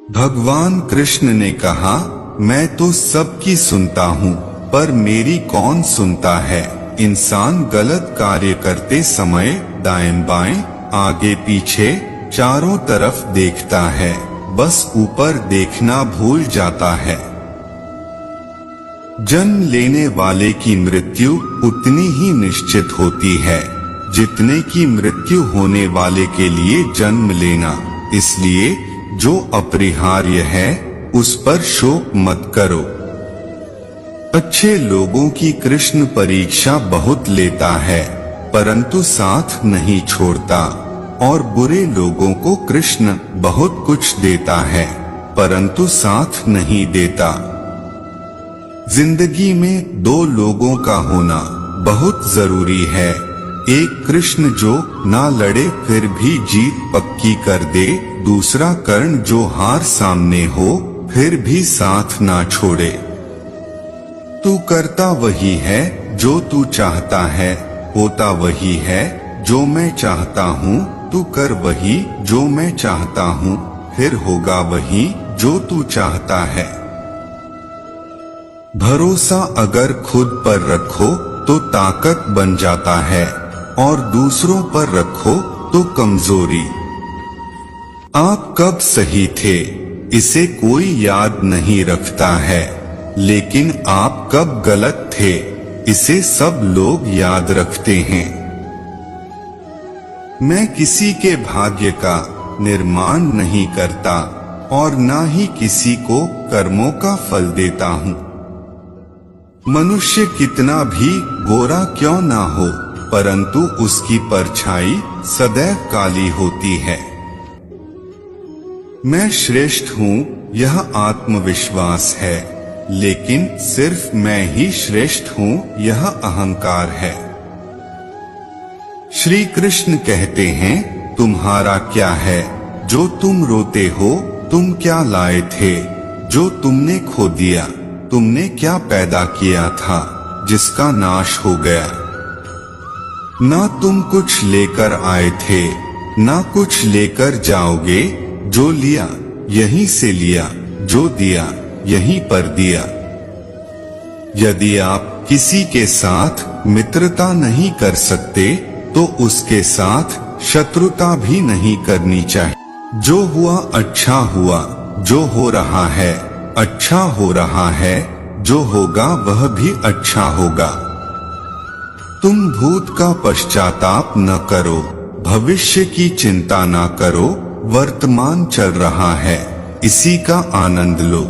भगवान कृष्ण ने कहा, मैं तो सबकी सुनता हूँ, पर मेरी कौन सुनता है। इंसान गलत कार्य करते समय दाएं बाएं, आगे पीछे, चारों तरफ देखता है, बस ऊपर देखना भूल जाता है। जन्म लेने वाले की मृत्यु उतनी ही निश्चित होती है जितने की मृत्यु होने वाले के लिए जन्म लेना। इसलिए जो अपरिहार्य है उस पर शोक मत करो। अच्छे लोगों की कृष्ण परीक्षा बहुत लेता है, परंतु साथ नहीं छोड़ता, और बुरे लोगों को कृष्ण बहुत कुछ देता है, परंतु साथ नहीं देता। जिंदगी में दो लोगों का होना बहुत जरूरी है। एक कृष्ण जो ना लड़े फिर भी जीत पक्की कर दे, दूसरा कर्ण जो हार सामने हो फिर भी साथ ना छोड़े। तू करता वही है जो तू चाहता है, होता वही है जो मैं चाहता हूँ। तू कर वही जो मैं चाहता हूँ, फिर होगा वही जो तू चाहता है। भरोसा अगर खुद पर रखो तो ताकत बन जाता है, और दूसरों पर रखो तो कमजोरी। आप कब सही थे इसे कोई याद नहीं रखता है, लेकिन आप कब गलत थे इसे सब लोग याद रखते हैं। मैं किसी के भाग्य का निर्माण नहीं करता और ना ही किसी को कर्मों का फल देता हूँ। मनुष्य कितना भी गोरा क्यों ना हो, परंतु उसकी परछाई सदैव काली होती है। मैं श्रेष्ठ हूँ यह आत्मविश्वास है, लेकिन सिर्फ मैं ही श्रेष्ठ हूँ यह अहंकार है। श्री कृष्ण कहते हैं, तुम्हारा क्या है जो तुम रोते हो, तुम क्या लाए थे जो तुमने खो दिया, तुमने क्या पैदा किया था जिसका नाश हो गया। ना तुम कुछ लेकर आए थे, ना कुछ लेकर जाओगे, जो लिया यहीं से लिया, जो दिया यहीं पर दिया। यदि आप किसी के साथ मित्रता नहीं कर सकते तो उसके साथ शत्रुता भी नहीं करनी चाहिए। जो हुआ अच्छा हुआ, जो हो रहा है अच्छा हो रहा है, जो होगा वह भी अच्छा होगा। तुम भूत का पश्चाताप न करो, भविष्य की चिंता न करो, वर्तमान चल रहा है इसी का आनंद लो।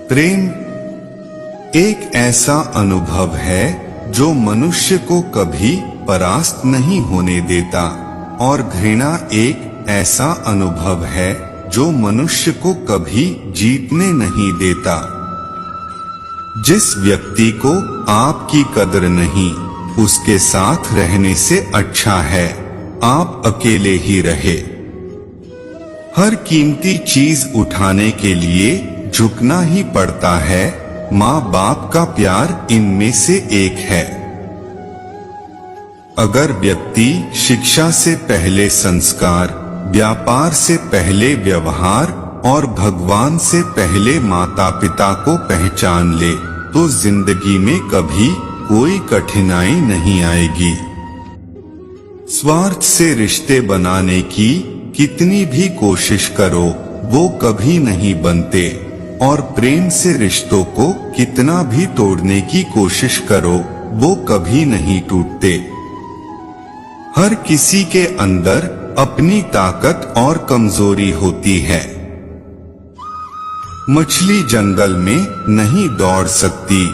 प्रेम एक ऐसा अनुभव है जो मनुष्य को कभी परास्त नहीं होने देता, और घृणा एक ऐसा अनुभव है जो मनुष्य को कभी जीतने नहीं देता। जिस व्यक्ति को आपकी कदर नहीं, उसके साथ रहने से अच्छा है आप अकेले ही रहे। हर कीमती चीज उठाने के लिए झुकना ही पड़ता है, माँ बाप का प्यार इनमें से एक है। अगर व्यक्ति शिक्षा से पहले संस्कार, व्यापार से पहले व्यवहार और भगवान से पहले माता पिता को पहचान ले तो जिंदगी में कभी कोई कठिनाई नहीं आएगी। स्वार्थ से रिश्ते बनाने की कितनी भी कोशिश करो वो कभी नहीं बनते, और प्रेम से रिश्तों को कितना भी तोड़ने की कोशिश करो वो कभी नहीं टूटते। हर किसी के अंदर अपनी ताकत और कमजोरी होती है। मछली जंगल में नहीं दौड़ सकती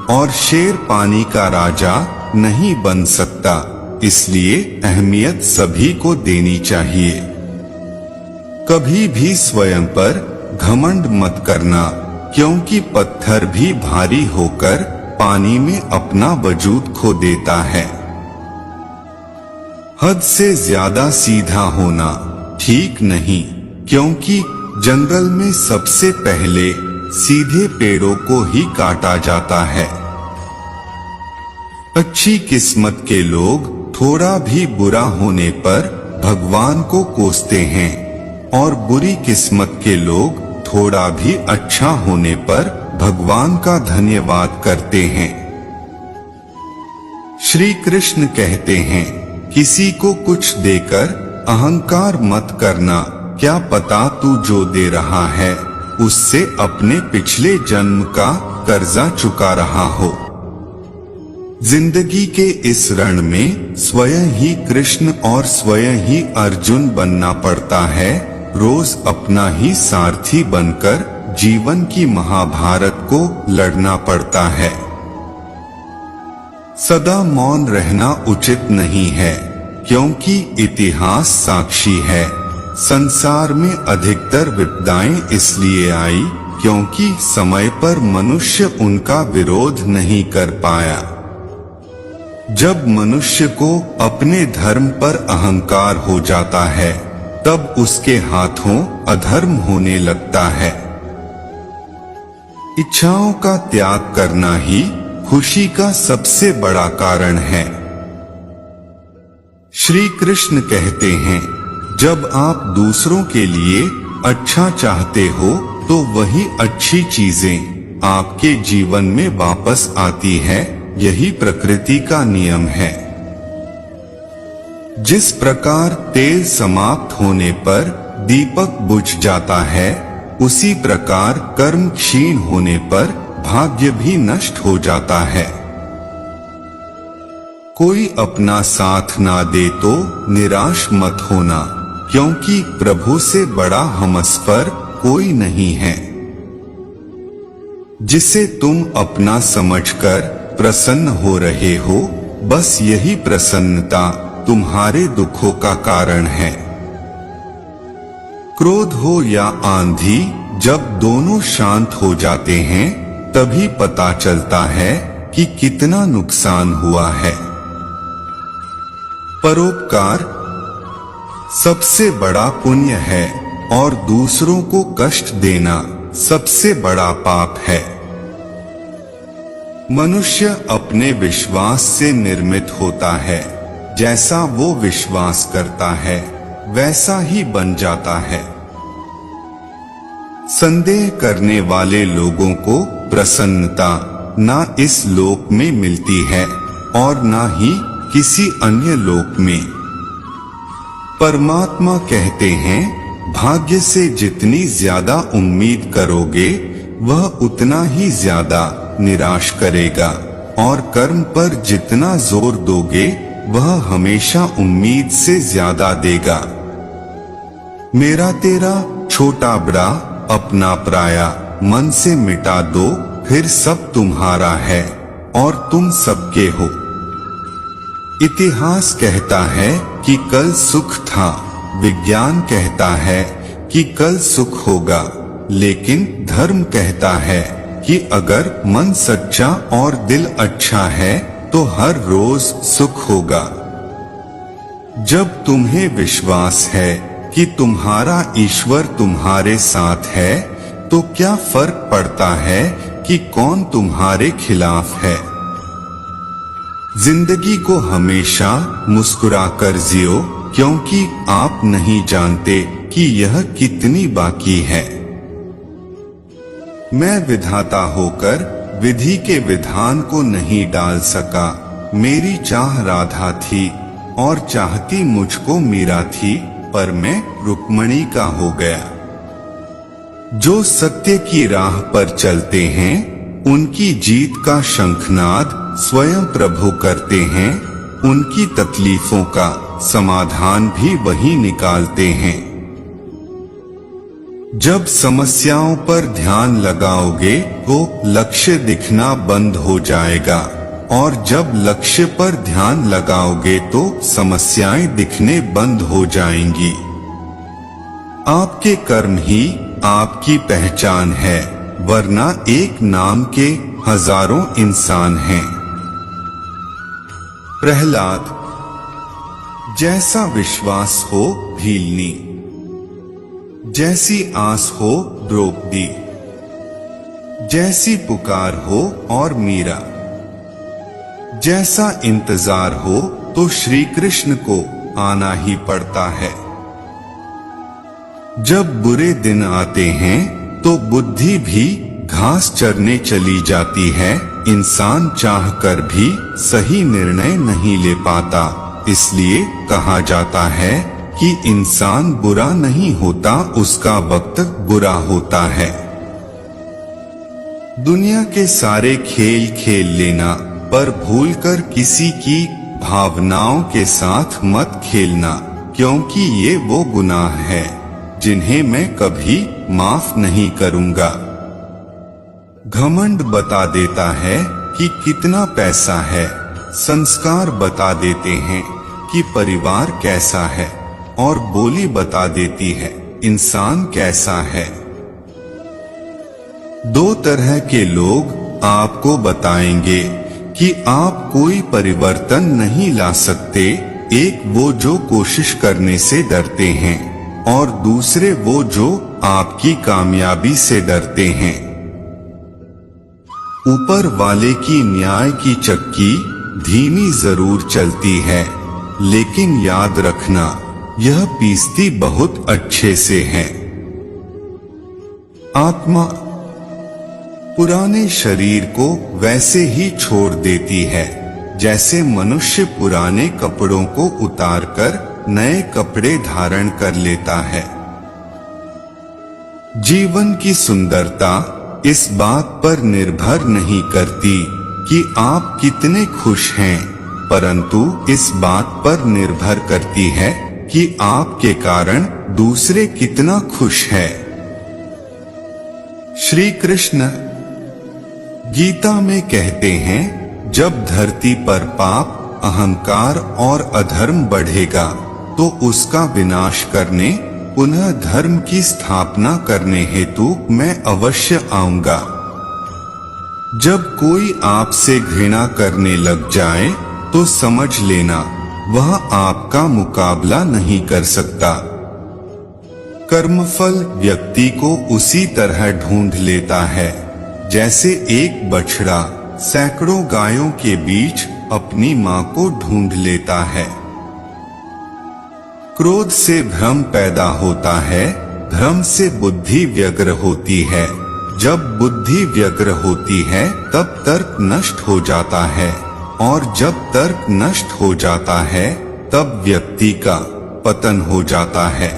और शेर पानी का राजा नहीं बन सकता, इसलिए अहमियत सभी को देनी चाहिए। कभी भी स्वयं पर घमंड मत करना, क्योंकि पत्थर भी भारी होकर पानी में अपना वजूद खो देता है। हद से ज्यादा सीधा होना ठीक नहीं, क्योंकि जंगल में सबसे पहले सीधे पेड़ों को ही काटा जाता है। अच्छी किस्मत के लोग थोड़ा भी बुरा होने पर भगवान को कोसते हैं, और बुरी किस्मत के लोग थोड़ा भी अच्छा होने पर भगवान का धन्यवाद करते हैं। श्री कृष्ण कहते हैं, किसी को कुछ देकर अहंकार मत करना, क्या पता तू जो दे रहा है उससे अपने पिछले जन्म का कर्जा चुका रहा हो। जिंदगी के इस रण में स्वयं ही कृष्ण और स्वयं ही अर्जुन बनना पड़ता है। रोज अपना ही सारथी बनकर जीवन की महाभारत को लड़ना पड़ता है। सदा मौन रहना उचित नहीं है, क्योंकि इतिहास साक्षी है। संसार में अधिकतर विपदाएं इसलिए आई क्योंकि समय पर मनुष्य उनका विरोध नहीं कर पाया। जब मनुष्य को अपने धर्म पर अहंकार हो जाता है, तब उसके हाथों अधर्म होने लगता है। इच्छाओं का त्याग करना ही खुशी का सबसे बड़ा कारण है। श्री कृष्ण कहते हैं, जब आप दूसरों के लिए अच्छा चाहते हो तो वही अच्छी चीजें आपके जीवन में वापस आती है। यही प्रकृति का नियम है। जिस प्रकार तेल समाप्त होने पर दीपक बुझ जाता है, उसी प्रकार कर्म क्षीण होने पर भाग्य भी नष्ट हो जाता है। कोई अपना साथ ना दे तो निराश मत होना, क्योंकि प्रभु से बड़ा हमसफर कोई नहीं है। जिसे तुम अपना समझकर प्रसन्न हो रहे हो, बस यही प्रसन्नता तुम्हारे दुखों का कारण है। क्रोध हो या आंधी, जब दोनों शांत हो जाते हैं तभी पता चलता है कि कितना नुकसान हुआ है। परोपकार सबसे बड़ा पुण्य है और दूसरों को कष्ट देना सबसे बड़ा पाप है। मनुष्य अपने विश्वास से निर्मित होता है। जैसा वो विश्वास करता है वैसा ही बन जाता है। संदेह करने वाले लोगों को प्रसन्नता ना इस लोक में मिलती है और ना ही किसी अन्य लोक में। परमात्मा कहते हैं, भाग्य से जितनी ज्यादा उम्मीद करोगे वह उतना ही ज्यादा निराश करेगा, और कर्म पर जितना जोर दोगे वह हमेशा उम्मीद से ज्यादा देगा। मेरा तेरा छोटा बड़ा अपना पराया मन से मिटा दो, फिर सब तुम्हारा है और तुम सबके हो। इतिहास कहता है कि कल सुख था, विज्ञान कहता है कि कल सुख होगा, लेकिन धर्म कहता है कि अगर मन सच्चा और दिल अच्छा है तो हर रोज सुख होगा। जब तुम्हें विश्वास है कि तुम्हारा ईश्वर तुम्हारे साथ है, तो क्या फर्क पड़ता है कि कौन तुम्हारे खिलाफ है। जिंदगी को हमेशा मुस्कुराकर जियो, क्योंकि आप नहीं जानते कि यह कितनी बाकी है। मैं विधाता होकर विधि के विधान को नहीं डाल सका। मेरी चाह राधा थी और चाहती मुझको मीरा थी, पर मैं रुक्मणी का हो गया। जो सत्य की राह पर चलते हैं उनकी जीत का शंखनाद स्वयं प्रभु करते हैं। उनकी तकलीफों का समाधान भी वही निकालते हैं। जब समस्याओं पर ध्यान लगाओगे तो लक्ष्य दिखना बंद हो जाएगा, और जब लक्ष्य पर ध्यान लगाओगे तो समस्याएं दिखने बंद हो जाएंगी। आपके कर्म ही आपकी पहचान है, वरना एक नाम के हजारों इंसान हैं। प्रहलाद, जैसा विश्वास हो भीलनी, जैसी आस हो द्रौपदी, जैसी पुकार हो और मीरा, जैसा इंतजार हो तो श्री कृष्ण को आना ही पड़ता है। जब बुरे दिन आते हैं तो बुद्धि भी घास चरने चली जाती है। इंसान चाहकर भी सही निर्णय नहीं ले पाता। इसलिए कहा जाता है कि इंसान बुरा नहीं होता, उसका वक्त बुरा होता है। दुनिया के सारे खेल खेल लेना, पर भूलकर किसी की भावनाओं के साथ मत खेलना, क्योंकि ये वो गुनाह है जिन्हें मैं कभी माफ नहीं करूंगा। घमंड बता देता है कि कितना पैसा है, संस्कार बता देते हैं कि परिवार कैसा है, और बोली बता देती है इंसान कैसा है। दो तरह के लोग आपको बताएंगे कि आप कोई परिवर्तन नहीं ला सकते। एक वो जो कोशिश करने से डरते हैं, और दूसरे वो जो आपकी कामयाबी से डरते हैं। ऊपर वाले की न्याय की चक्की धीमी जरूर चलती है, लेकिन याद रखना यह पीसती बहुत अच्छे से है। आत्मा पुराने शरीर को वैसे ही छोड़ देती है जैसे मनुष्य पुराने कपड़ों को उतारकर नए कपड़े धारण कर लेता है। जीवन की सुंदरता इस बात पर निर्भर नहीं करती कि आप कितने खुश हैं, परंतु इस बात पर निर्भर करती है कि आपके कारण दूसरे कितना खुश है। श्री कृष्ण गीता में कहते हैं, जब धरती पर पाप, अहंकार और अधर्म बढ़ेगा तो उसका विनाश करने, पुनः धर्म की स्थापना करने हेतु मैं अवश्य आऊंगा। जब कोई आपसे घृणा करने लग जाए तो समझ लेना वह आपका मुकाबला नहीं कर सकता। कर्मफल व्यक्ति को उसी तरह ढूंढ लेता है जैसे एक बछड़ा सैकड़ों गायों के बीच अपनी मां को ढूंढ लेता है। क्रोध से भ्रम पैदा होता है, भ्रम से बुद्धि व्यग्र होती है। जब बुद्धि व्यग्र होती है तब तर्क नष्ट हो जाता है, और जब तर्क नष्ट हो जाता है तब व्यक्ति का पतन हो जाता है।